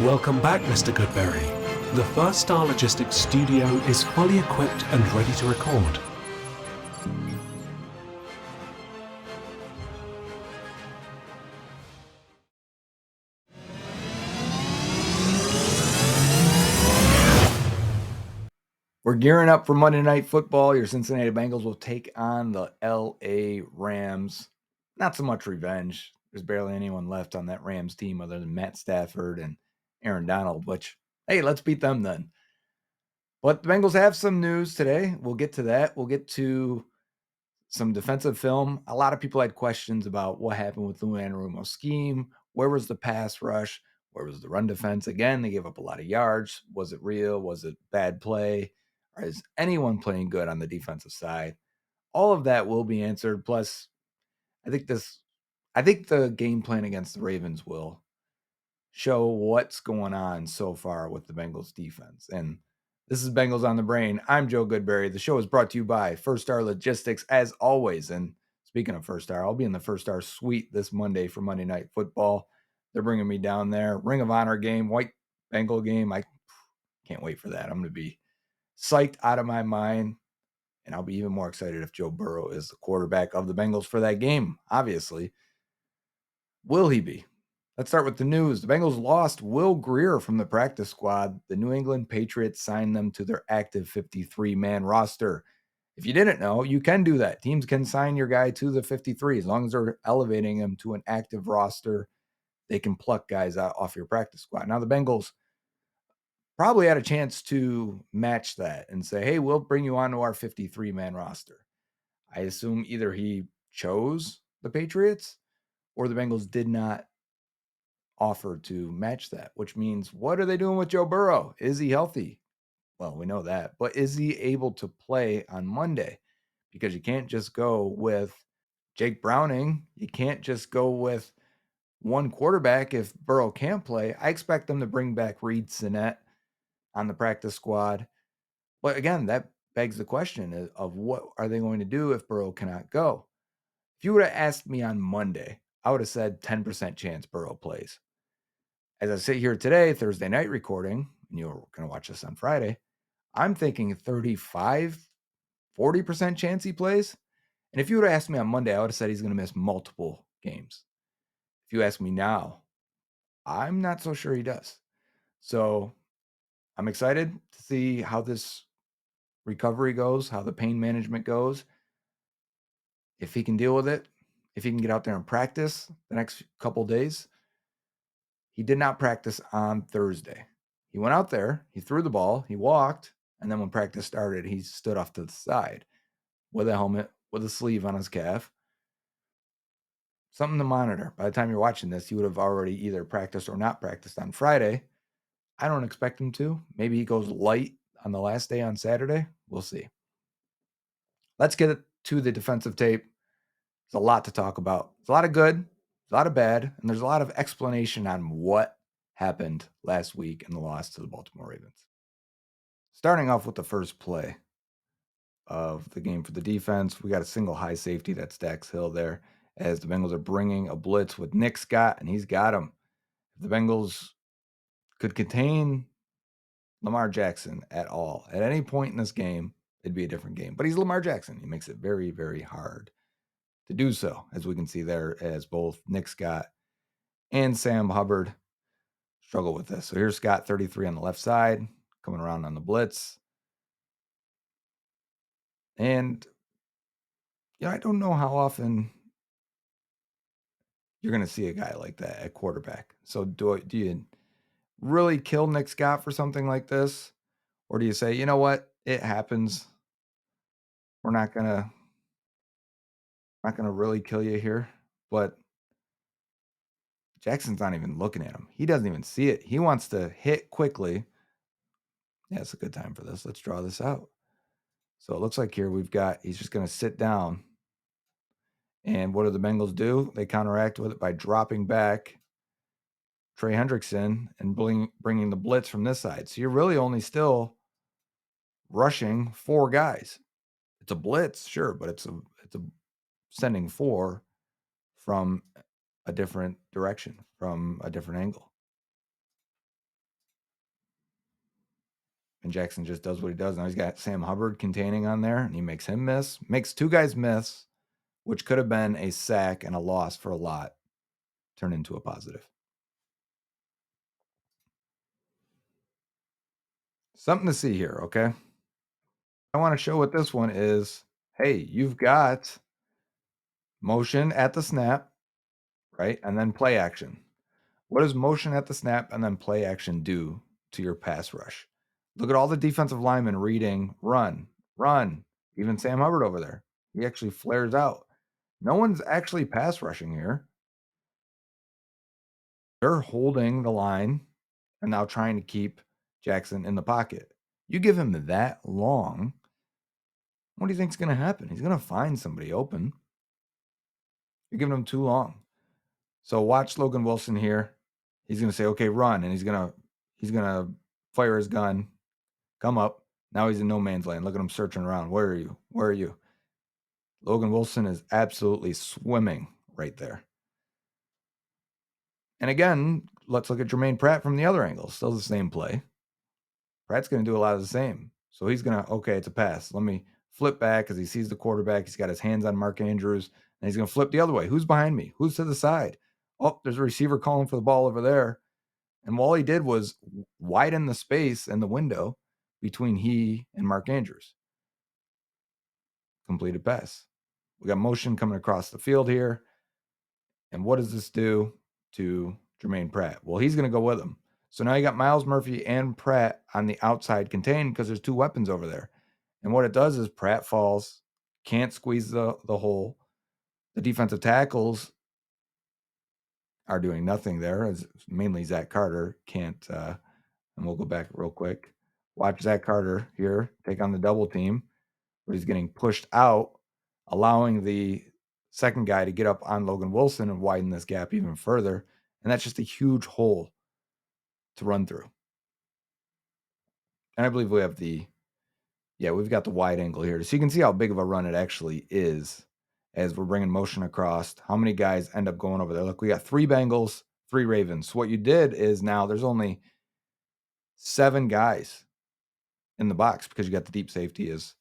Welcome back, Mr. Goodberry. The First Star Logistics studio is fully equipped and ready to record. We're gearing up for Monday Night Football. Your Cincinnati Bengals will take on the LA Rams. Not so much revenge. There's barely anyone left on that Rams team other than Matt Stafford and Aaron Donald, which, hey, let's beat them then. But the Bengals have some news today. We'll get to that. We'll get to some defensive film. A lot of people had questions about what happened with Lou Anarumo's scheme. Where was the pass rush? Where was the run defense? Again, they gave up a lot of yards. Was it real? Was it bad play? Or is anyone playing good on the defensive side? All of that will be answered. Plus, I think the game plan against the Ravens will show what's going on so far with the Bengals defense. And this is Bengals on the Brain. I'm Joe Goodberry. The show is brought to you by First Star Logistics, as always. And speaking of First Star, I'll be in the First Star suite this Monday for Monday Night Football. They're bringing me down there. Ring of Honor game, White Bengal game. I can't wait for that. I'm going to be psyched out of my mind. And I'll be even more excited if Joe Burrow is the quarterback of the Bengals for that game, obviously. Will he be? Let's start with the news. The Bengals lost Will Grier from the practice squad. The New England Patriots signed them to their active 53-man roster. If you didn't know, you can do that. Teams can sign your guy to the 53 as long as they're elevating him to an active roster. They can pluck guys out off your practice squad. Now, the Bengals probably had a chance to match that and say, hey, we'll bring you onto our 53-man roster. I assume either he chose the Patriots or the Bengals did not offer to match that, which means what are they doing with Joe Burrow? Is he healthy? Well, we know that, but is he able to play on Monday? Because you can't just go with Jake Browning. You can't just go with one quarterback if Burrow can't play. I expect them to bring back Reed Sinnett on the practice squad. But again, that begs the question of what are they going to do if Burrow cannot go? If you would have asked me on Monday, I would have said 10% chance Burrow plays. As I sit here today, Thursday night recording, and you're going to watch this on Friday, I'm thinking 35, 40% chance he plays. And if you would have asked me on Monday, I would have said he's going to miss multiple games. If you ask me now, I'm not so sure he does. So I'm excited to see how this recovery goes, how the pain management goes. If he can deal with it, if he can get out there and practice the next couple days. He did not practice on Thursday. He went out there, he threw the ball, he walked, and then when practice started, he stood off to the side with a helmet, with a sleeve on his calf. Something to monitor. By the time you're watching this, he would have already either practiced or not practiced on Friday. I don't expect him to. Maybe he goes light on the last day on Saturday. We'll see. Let's get to the defensive tape. There's a lot to talk about. There's a lot of good, a lot of bad, and there's a lot of explanation on what happened last week in the loss to the Baltimore Ravens. Starting off with the first play of the game for the defense, we got a single high safety. That's Dax Hill there, as the Bengals are bringing a blitz with Nick Scott, and he's got him. If the Bengals could contain Lamar Jackson at all, at any point in this game, it'd be a different game. But he's Lamar Jackson. He makes it very, very hard to do so, as we can see there, as both Nick Scott and Sam Hubbard struggle with this. So here's Scott, 33 on the left side, coming around on the blitz. And I don't know how often you're going to see a guy like that at quarterback. So do you really kill Nick Scott for something like this? Or do you say, you know what? It happens. We're not going to really kill you here. But Jackson's not even looking at him. He doesn't even see it. He wants to hit quickly. Yeah, it's a good time for this. Let's draw this out. So it looks like here he's just going to sit down. And what do the Bengals do? They counteract with it by dropping back Trey Hendrickson and bringing the blitz from this side. So you're really only still rushing four guys. It's a blitz, sure, but it's a sending four from a different direction, from a different angle. And Jackson just does what he does. Now he's got Sam Hubbard containing on there, and he makes him miss. Makes two guys miss, which could have been a sack and a loss for a lot, turn into a positive. Something to see here, okay? I want to show what this one is. Hey, you've got motion at the snap, right? And then play action. What does motion at the snap and then play action do to your pass rush? Look at all the defensive linemen reading run, run. Even Sam Hubbard over there. He actually flares out. No one's actually pass rushing here. They're holding the line and now trying to keep Jackson in the pocket. You give him that long, what do you think's going to happen? He's going to find somebody open. You're giving him too long. So watch Logan Wilson here. He's going to say, "Okay, run," and he's going to fire his gun, come up. Now he's in no man's land. Look at him searching around. Where are you? Where are you? Logan Wilson is absolutely swimming right there. And again, let's look at Germaine Pratt from the other angle. Still the same play. Pratt's going to do a lot of the same. So he's going to, okay, it's a pass. Let me flip back as he sees the quarterback. He's got his hands on Mark Andrews, and he's going to flip the other way. Who's behind me? Who's to the side? Oh, there's a receiver calling for the ball over there. And all he did was widen the space and the window between he and Mark Andrews. Completed pass. We got motion coming across the field here. And what does this do to Germaine Pratt? Well, he's going to go with him. So now you got Myles Murphy and Pratt on the outside contained because there's two weapons over there. And what it does is Pratt falls, can't squeeze the hole. The defensive tackles are doing nothing there, as mainly Zach Carter can't. And we'll go back real quick. Watch Zach Carter here take on the double team, where he's getting pushed out, allowing the second guy to get up on Logan Wilson and widen this gap even further. And that's just a huge hole to run through. And I believe we have we've got the wide angle here. So you can see how big of a run it actually is as we're bringing motion across. How many guys end up going over there? Look, we got 3 Bengals, 3 Ravens. So what you did is now there's only 7 guys in the box because you got the deep safety as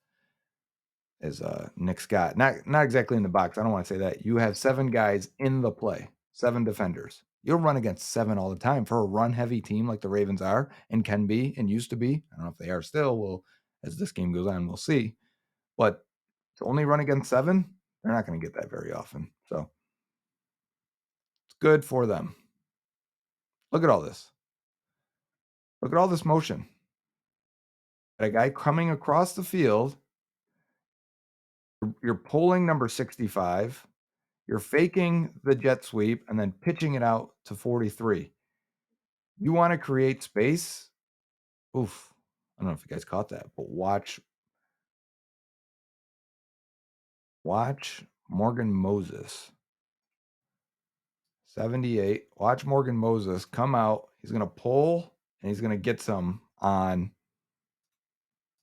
Nick Scott. Not exactly in the box. I don't want to say that. You have 7 guys in the play, 7 defenders. You'll run against 7 all the time for a run-heavy team like the Ravens are and can be and used to be. I don't know if they are still. Well, as this game goes on, we'll see. But to only run against 7, they're not going to get that very often. So it's good for them. Look at all this. Look at all this motion. A guy coming across the field. You're pulling number 65. You're faking the jet sweep and then pitching it out to 43. You want to create space. Oof. I don't know if you guys caught that, but watch Morgan Moses. 78. Watch Morgan Moses come out. He's going to pull and he's going to get some on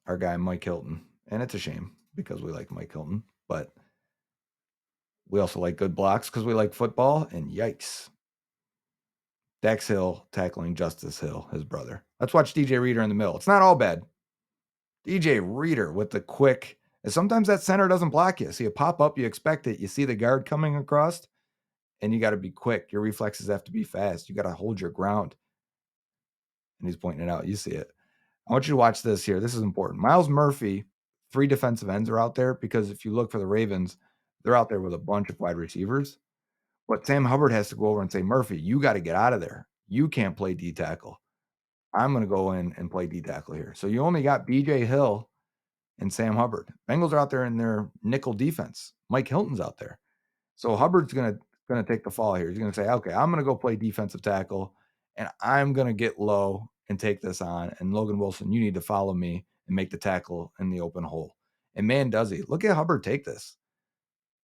our guy, Mike Hilton. And it's a shame because we like Mike Hilton, but we also like good blocks because we like football. And yikes. Dax Hill tackling Justice Hill, his brother. Let's watch DJ Reader in the middle. It's not all bad. DJ Reader with the quick. And sometimes that center doesn't block you. See a pop up, you expect it. You see the guard coming across, and you got to be quick. Your reflexes have to be fast. You got to hold your ground. And he's pointing it out. You see it. I want you to watch this here. This is important. Myles Murphy, 3 defensive ends are out there because if you look for the Ravens, they're out there with a bunch of wide receivers. But Sam Hubbard has to go over and say, Murphy, you got to get out of there. You can't play D tackle. I'm going to go in and play D tackle here. So you only got BJ Hill and Sam Hubbard. Bengals are out there in their nickel defense. Mike Hilton's out there. So Hubbard's going to take the fall here. He's going to say, okay, I'm going to go play defensive tackle and I'm going to get low and take this on. And Logan Wilson, you need to follow me and make the tackle in the open hole. And man, does he. Look at Hubbard take this.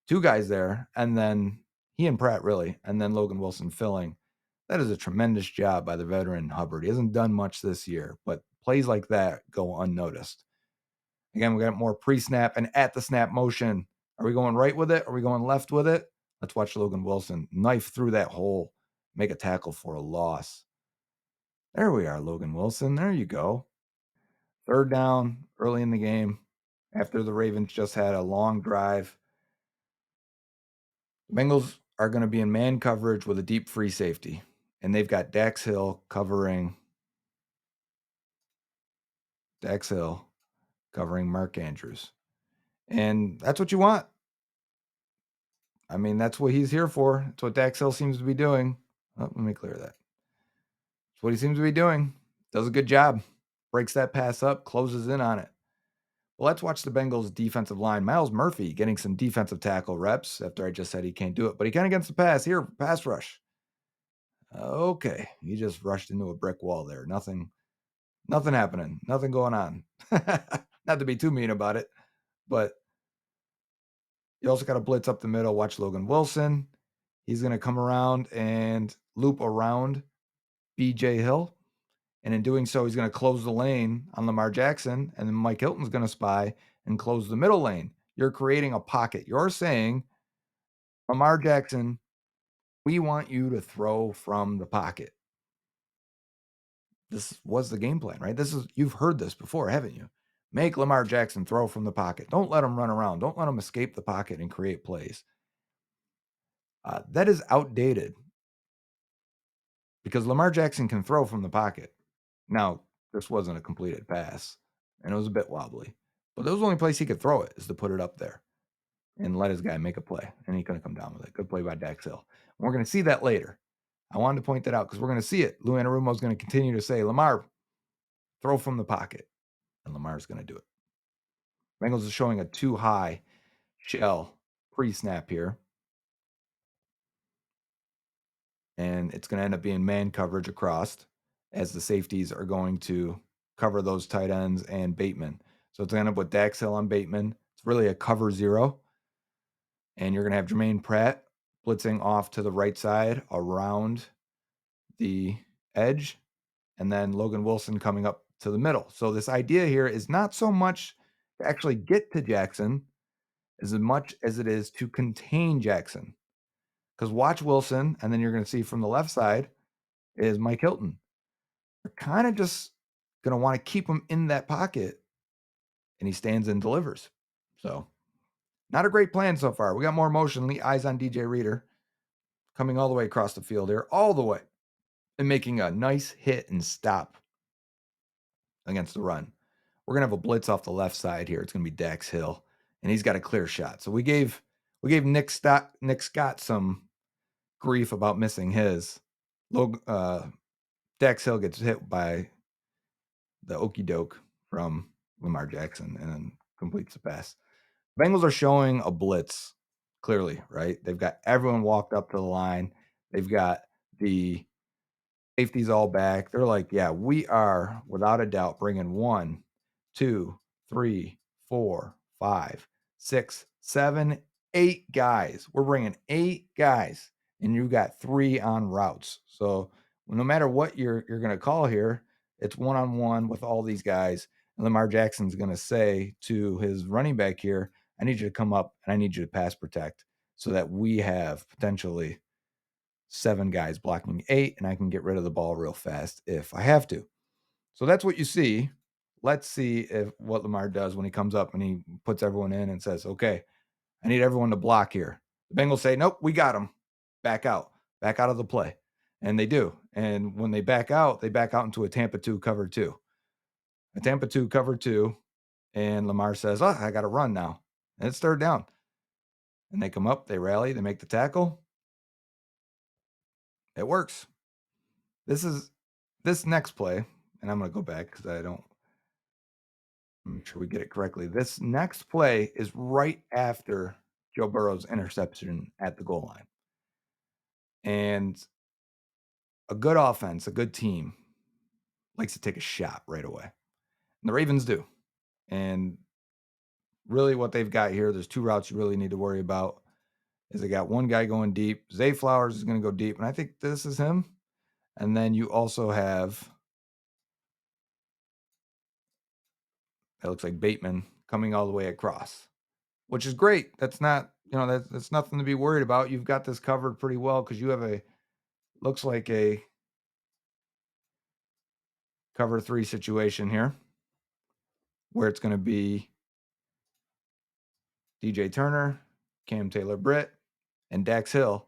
2 guys there, and then he and Pratt really, and then Logan Wilson filling. That is a tremendous job by the veteran Hubbard. He hasn't done much this year, but plays like that go unnoticed. Again, we got more pre-snap and at the snap motion. Are we going right with it? Are we going left with it? Let's watch Logan Wilson knife through that hole, make a tackle for a loss. There we are, Logan Wilson. There you go. Third down early in the game after the Ravens just had a long drive. The Bengals are going to be in man coverage with a deep free safety, and they've got Dax Hill covering Mark Andrews. And that's what you want. I mean, that's what he's here for. That's what Dax Hill seems to be doing. Oh, let me clear that. That's what he seems to be doing. Does a good job. Breaks that pass up, closes in on it. Well, let's watch the Bengals defensive line. Myles Murphy getting some defensive tackle reps after I just said he can't do it, but he can against the pass. Here, pass rush. Okay, he just rushed into a brick wall there. Nothing happening. Nothing going on. Not to be too mean about it, but you also got to blitz up the middle. Watch Logan Wilson. He's going to come around and loop around B.J. Hill. And in doing so, he's going to close the lane on Lamar Jackson. And then Mike Hilton's going to spy and close the middle lane. You're creating a pocket. You're saying, Lamar Jackson, we want you to throw from the pocket. This was the game plan, right? You've heard this before, haven't you? Make Lamar Jackson throw from the pocket. Don't let him run around. Don't let him escape the pocket and create plays. That is outdated because Lamar Jackson can throw from the pocket. Now, this wasn't a completed pass, and it was a bit wobbly, but that was the only place he could throw it is to put it up there and let his guy make a play, and he couldn't come down with it. Good play by Dax Hill. And we're going to see that later. I wanted to point that out because we're going to see it. Lou Anarumo is going to continue to say, Lamar, throw from the pocket, and Lamar's going to do it. Bengals is showing a too high shell pre-snap here. And it's going to end up being man coverage across as the safeties are going to cover those tight ends and Bateman. So it's going to end up with Dax Hill on Bateman. It's really a cover zero. And you're going to have Germaine Pratt blitzing off to the right side around the edge. And then Logan Wilson coming up to the middle. So this idea here is not so much to actually get to Jackson as much as it is to contain Jackson. Because watch Wilson, and then you're going to see from the left side is Mike Hilton. They're kind of just going to want to keep him in that pocket, and he stands and delivers. So not a great plan so far. We got more motion. Eyes on DJ Reader coming all the way across the field here, all the way, and making a nice hit and stop against the run. We're going to have a blitz off the left side here. It's going to be Dax Hill, and he's got a clear shot. So we gave Nick Scott some grief about missing his. Dax Hill gets hit by the okey doke from Lamar Jackson and then completes the pass. Bengals are showing a blitz clearly, right? They've got everyone walked up to the line. They've got the safeties all back. They're like, yeah, we are without a doubt bringing 1, 2, 3, 4, 5, 6, 7, 8 guys. We're bringing 8 guys, and you got 3 on routes. So no matter what you're going to call here, it's one-on-one with all these guys. And Lamar Jackson's going to say to his running back here, I need you to come up and I need you to pass protect so that we have potentially 7 guys blocking 8, and I can get rid of the ball real fast if I have to. So that's what you see. Let's see what Lamar does when he comes up and he puts everyone in and says, okay, I need everyone to block here. The Bengals say, nope, we got him. Back out of the play. And they do. And when they back out into a Tampa 2 cover 2. A Tampa 2 cover 2. And Lamar says, oh, I got to run now. And it's third down. And they come up, they rally, they make the tackle. It works. This next play, and I'm going to go back because I'm sure we get it correctly. This next play is right after Joe Burrow's interception at the goal line. And a good offense, a good team likes to take a shot right away. And the Ravens do. And really what they've got here, there's 2 routes you really need to worry about. Is they got one guy going deep. Zay Flowers is going to go deep, and I think this is him. And then you also have, it looks like Bateman coming all the way across, which is great. That's not, that's nothing to be worried about. You've got this covered pretty well because you have looks like a cover 3 situation here. where it's going to be DJ Turner, Cam Taylor-Britt, and Dax Hill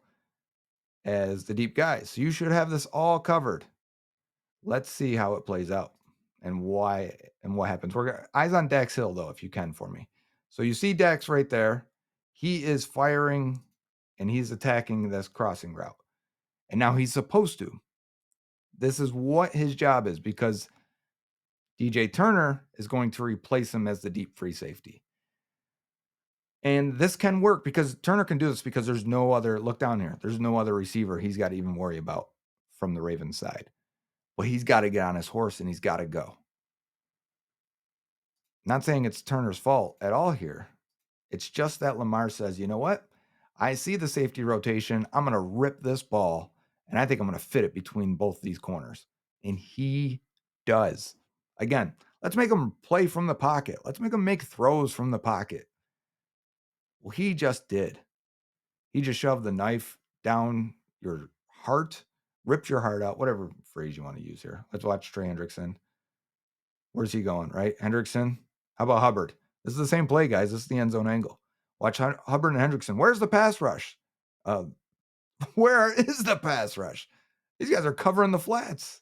as the deep guys. So you should have this all covered. Let's see how it plays out and why and what happens. Eyes on Dax Hill, though, if you can for me. So you see Dax right there. He is firing and he's attacking this crossing route. And now he's supposed to. This is what his job is, because DJ Turner is going to replace him as the deep free safety. And this can work because Turner can do this because there's no other, look down here, there's no other receiver he's got to even worry about from the Ravens side. But he's got to get on his horse and he's got to go. Not saying it's Turner's fault at all here. It's just that Lamar says, you know what? I see the safety rotation. I'm going to rip this ball, and I think I'm going to fit it between both these corners. And he does. Again, let's make him play from the pocket. Let's make him make throws from the pocket. Well, he just did. He just shoved the knife down your heart, ripped your heart out, whatever phrase you want to use here. Let's watch Trey Hendrickson. Where's he going, right? Hendrickson? How about Hubbard? This is the same play, guys. This is the end zone angle. Watch Hubbard and Hendrickson. Where's the pass rush? Where is the pass rush? These guys are covering the flats.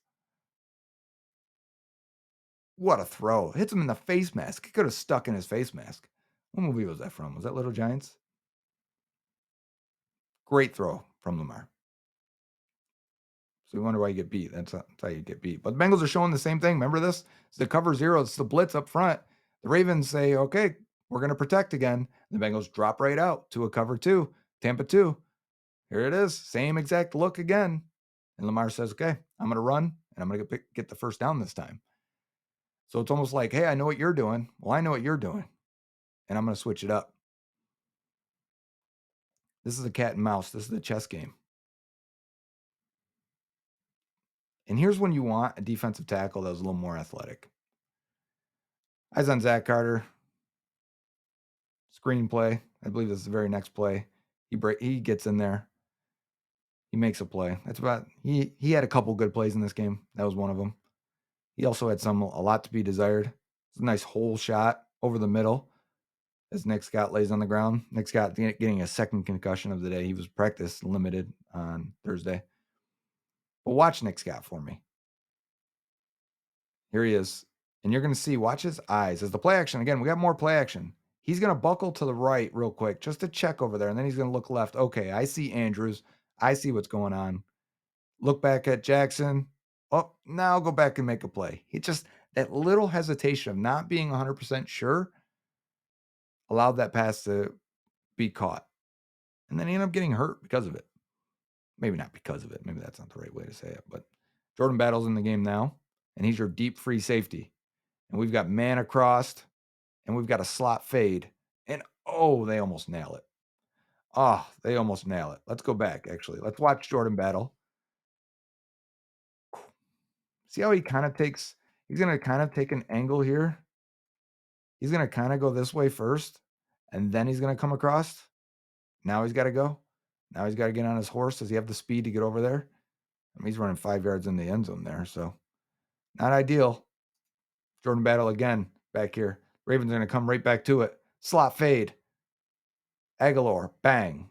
What a throw. Hits him in the face mask. He could have stuck in his face mask. What movie was that from? Was that Little Giants? Great throw from Lamar. So you wonder why you get beat. That's how you get beat. But the Bengals are showing the same thing. Remember this? It's the cover zero. It's the blitz up front. The Ravens say, okay, we're going to protect again. The Bengals drop right out to a cover two. Tampa 2. Here it is. Same exact look again. And Lamar says, okay, I'm going to run, and I'm going to get the first down this time. So it's almost like, hey, I know what you're doing. Well, I know what you're doing, and I'm going to switch it up. This is a cat and mouse. This is a chess game. And here's when you want a defensive tackle that was a little more athletic. Eyes on Zach Carter. Screenplay. I believe this is the very next play. He gets in there. He makes a play. That's about he had a couple good plays in this game. That was one of them. He also had a lot to be desired. It's a nice hole shot over the middle as Nick Scott lays on the ground. Nick Scott getting a second concussion of the day. He was practice limited on Thursday. But watch Nick Scott for me. Here he is. And you're going to see, watch his eyes. As the play action, again, we got more play action. He's going to buckle to the right real quick just to check over there. And then he's going to look left. Okay, I see Andrews. I see what's going on. Look back at Jackson. Oh, now I'll go back and make a play. He just, that little hesitation of not being 100% sure allowed that pass to be caught. And then he ended up getting hurt because of it. Maybe not because of it. Maybe that's not the right way to say it. But Jordan Battle's in the game now, and he's your deep free safety. And we've got man across, and we've got a slot fade. And, oh, they almost nail it. Oh, they almost nail it. Let's go back, actually. Let's watch Jordan Battle. See how he kind of takes, he's going to kind of take an angle here. He's going to kind of go this way first, and then he's going to come across. Now he's got to go. Now he's got to get on his horse. Does he have the speed to get over there? I mean, he's running 5 yards in the end zone there, so not ideal. Jordan Battle again back here. Ravens are going to come right back to it. Slot fade. Aguilar, bang.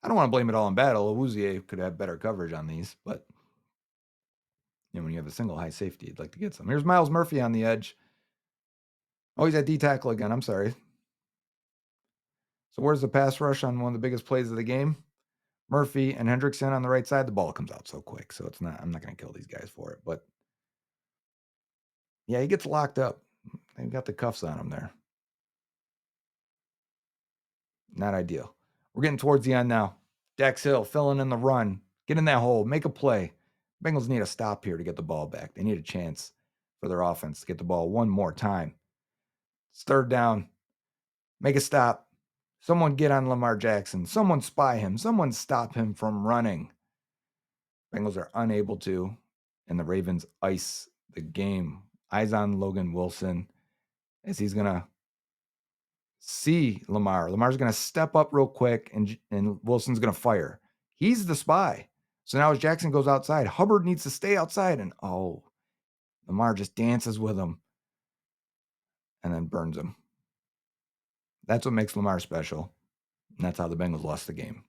I don't want to blame it all on Battle. Awuzie could have better coverage on these, but when you have a single high safety, you'd like to get some. Here's Myles Murphy on the edge. Oh, he's at D tackle again. I'm sorry. So where's the pass rush on one of the biggest plays of the game? Murphy and Hendrickson on the right side. The ball comes out so quick, so it's not. I'm not going to kill these guys for it, but yeah, he gets locked up. They've got the cuffs on him there. Not ideal. We're getting towards the end now. Dax Hill filling in the run. Get in that hole. Make a play. Bengals need a stop here to get the ball back. They need a chance for their offense to get the ball one more time. It's third down. Make a stop. Someone get on Lamar Jackson. Someone spy him. Someone stop him from running. Bengals are unable to, and the Ravens ice the game. Eyes on Logan Wilson as he's going to see Lamar. Lamar's going to step up real quick, and Wilson's going to fire. He's the spy. So now as Jackson goes outside, Hubbard needs to stay outside, and Lamar just dances with him and then burns him. That's what makes Lamar special. And that's how the Bengals lost the game.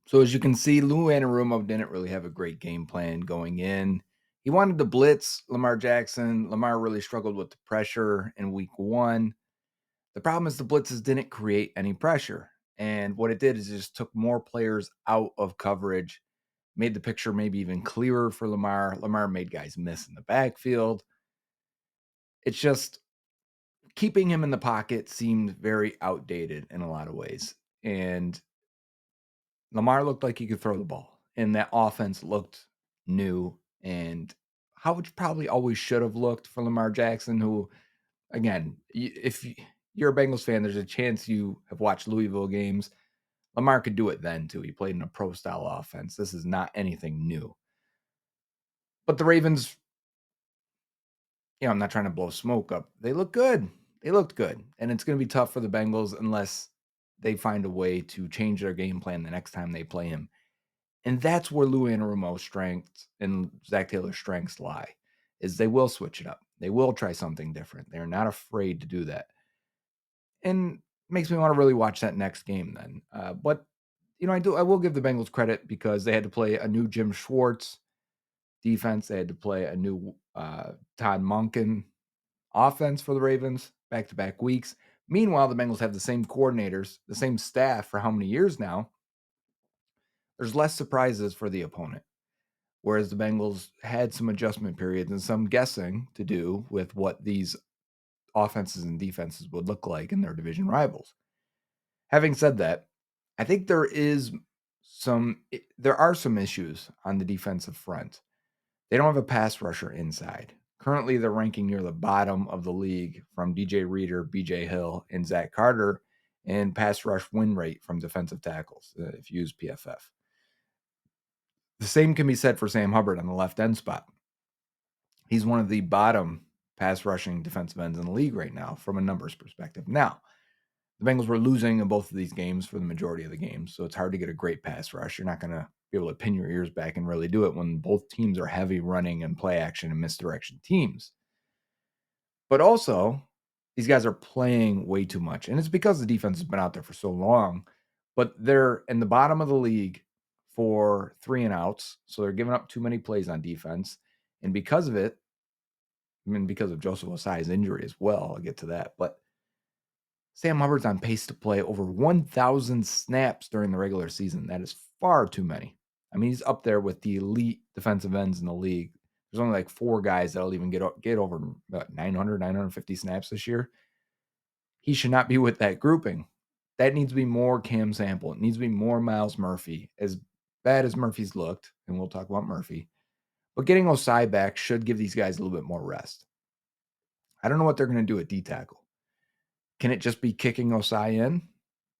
So as you can see, Lou Anarumo didn't really have a great game plan going in. He wanted to blitz Lamar Jackson. Lamar really struggled with the pressure in week 1. The problem is the blitzes didn't create any pressure. And what it did is it just took more players out of coverage, made the picture maybe even clearer for Lamar. Lamar made guys miss in the backfield. It's just keeping him in the pocket seemed very outdated in a lot of ways. And Lamar looked like he could throw the ball, and that offense looked new and how it probably always should have looked for Lamar Jackson, who, again, if you're a Bengals fan, there's a chance you have watched Louisville games. Lamar could do it then, too. He played in a pro-style offense. This is not anything new. But the Ravens, I'm not trying to blow smoke up. They look good. They looked good. And it's going to be tough for the Bengals unless they find a way to change their game plan the next time they play him. And that's where Lou Anarumo's strengths and Zach Taylor's strengths lie, is they will switch it up. They will try something different. They're not afraid to do that. And makes me want to really watch that next game then. But I will give the Bengals credit because they had to play a new Jim Schwartz defense. They had to play a new Todd Monken offense for the Ravens back-to-back weeks. Meanwhile, the Bengals have the same coordinators, the same staff for how many years now? There's less surprises for the opponent. Whereas the Bengals had some adjustment periods and some guessing to do with what these offenses and defenses would look like in their division rivals. Having said that, I think there are some issues on the defensive front. They don't have a pass rusher inside. Currently, they're ranking near the bottom of the league from DJ Reader, BJ Hill, and Zach Carter in pass rush win rate from defensive tackles, if you use PFF. The same can be said for Sam Hubbard on the left end spot. He's one of the bottom pass rushing defensive ends in the league right now from a numbers perspective. Now, the Bengals were losing in both of these games for the majority of the games, so it's hard to get a great pass rush. You're not going to be able to pin your ears back and really do it when both teams are heavy running and play action and misdirection teams. But also, these guys are playing way too much, and it's because the defense has been out there for so long, but they're in the bottom of the league for 3 and outs, so they're giving up too many plays on defense, and because of it, because of Joseph Osai's injury as well, I'll get to that, but Sam Hubbard's on pace to play over 1,000 snaps during the regular season. That is far too many. He's up there with the elite defensive ends in the league. There's only like 4 guys that'll even get over 900, 950 snaps this year. He should not be with that grouping. That needs to be more Cam Sample. It needs to be more Myles Murphy. As bad as Murphy's looked, and we'll talk about Murphy, but getting Osai back should give these guys a little bit more rest. I don't know what they're going to do at D-tackle. Can it just be kicking Osai in?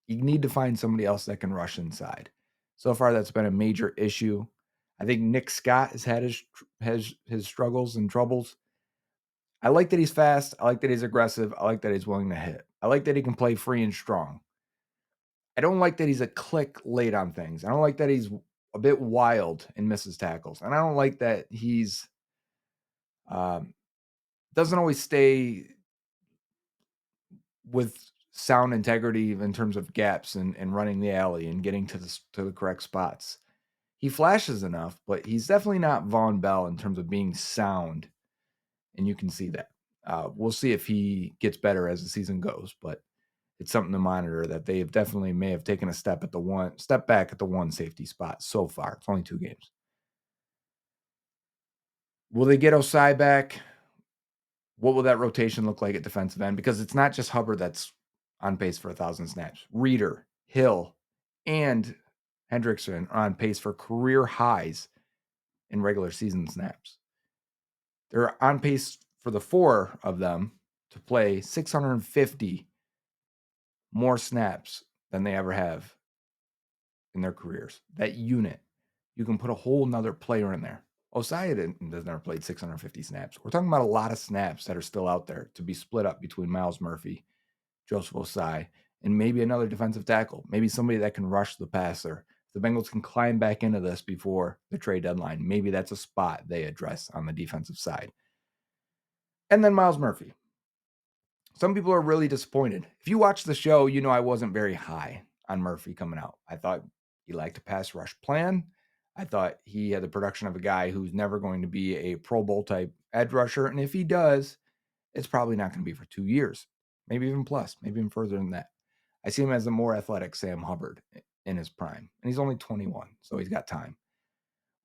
You need to find somebody else that can rush inside. So far, that's been a major issue. I think Nick Scott has had his struggles and troubles. I like that he's fast. I like that he's aggressive. I like that he's willing to hit. I like that he can play free and strong. I don't like that he's a click late on things. I don't like that he's a bit wild and misses tackles. And I don't like that he's doesn't always stay with sound integrity in terms of gaps and running the alley and getting to the correct spots. He flashes enough, but he's definitely not Von Bell in terms of being sound, and you can see that. We'll see if he gets better as the season goes, but it's something to monitor that they may have taken a step back at the one safety spot so far. It's only 2 games. Will they get Osai back? What will that rotation look like at defensive end? Because it's not just Hubbard that's on pace for 1,000 snaps. Reader, Hill, and Hendrickson are on pace for career highs in regular season snaps. They're on pace for the 4 of them to play 650 more snaps than they ever have in their careers. That unit, you can put a whole nother player in there. Osai has never played 650 snaps. We're talking about a lot of snaps that are still out there to be split up between Myles Murphy, Joseph Osai, and maybe another defensive tackle, maybe somebody that can rush the passer. The Bengals can climb back into this before the trade deadline. Maybe that's a spot they address on the defensive side. And then Myles Murphy. Some people are really disappointed. If you watch the show, you know I wasn't very high on Murphy coming out. I thought he liked a pass rush plan. I thought he had the production of a guy who's never going to be a Pro Bowl type edge rusher. And if he does, it's probably not going to be for 2 years, maybe even plus, maybe even further than that. I see him as a more athletic Sam Hubbard in his prime. And he's only 21, so he's got time.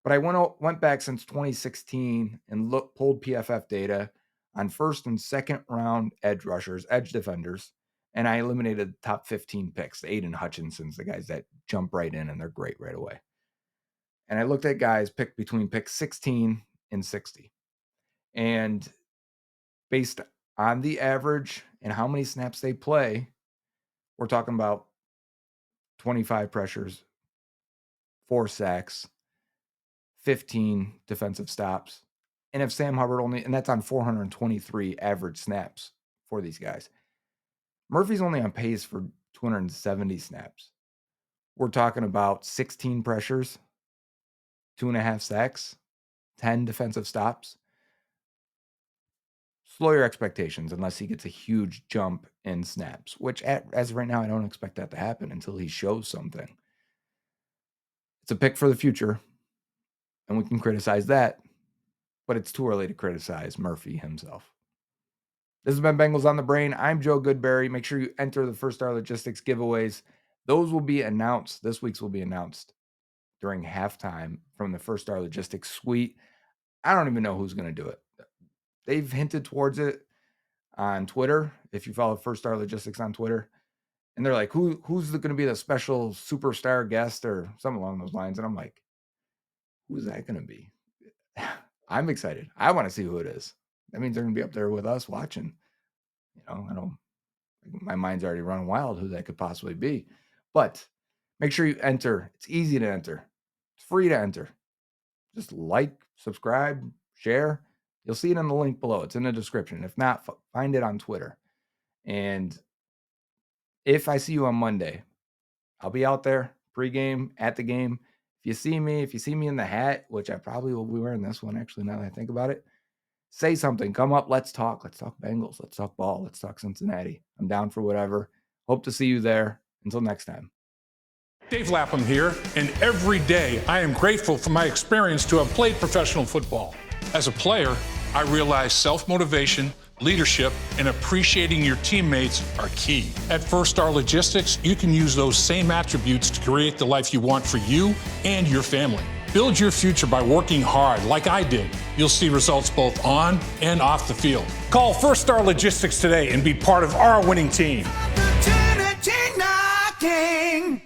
But I went back since 2016 and pulled PFF data on first and second round edge rushers, edge defenders, and I eliminated the top 15 picks, the Aiden Hutchinsons, the guys that jump right in and they're great right away. And I looked at guys picked between pick 16 and 60. And based on the average and how many snaps they play, we're talking about 25 pressures, 4 sacks, 15 defensive stops. And if Sam Hubbard and that's on 423 average snaps for these guys. Murphy's only on pace for 270 snaps. We're talking about 16 pressures, 2.5 sacks, 10 defensive stops. Slow your expectations unless he gets a huge jump in snaps, which as of right now, I don't expect that to happen until he shows something. It's a pick for the future, and we can criticize that, but it's too early to criticize Murphy himself. This has been Bengals on the Brain. I'm Joe Goodberry. Make sure you enter the First Star Logistics giveaways. Those will be announced. This week's will be announced during halftime from the First Star Logistics suite. I don't even know who's going to do it. They've hinted towards it on Twitter, if you follow First Star Logistics on Twitter. And they're like, who's going to be the special superstar guest or something along those lines? And I'm like, who's that going to be? I'm excited. I want to see who it is. That means they're going to be up there with us watching. My mind's already running wild who that could possibly be. But make sure you enter. It's easy to enter. It's free to enter. Just like, subscribe, share. You'll see it in the link below. It's in the description. If not, find it on Twitter. And if I see you on Monday, I'll be out there pregame, at the game. If you see me in the hat, which I probably will be wearing this one, actually, now that I think about it, say something. Come up. Let's talk. Let's talk Bengals. Let's talk ball. Let's talk Cincinnati. I'm down for whatever. Hope to see you there. Until next time. Dave Lapham here, and every day I am grateful for my experience to have played professional football. As a player, I realize self-motivation, leadership, and appreciating your teammates are key. At First Star Logistics, you can use those same attributes to create the life you want for you and your family. Build your future by working hard like I did. You'll see results both on and off the field. Call First Star Logistics today and be part of our winning team. Opportunity knocking.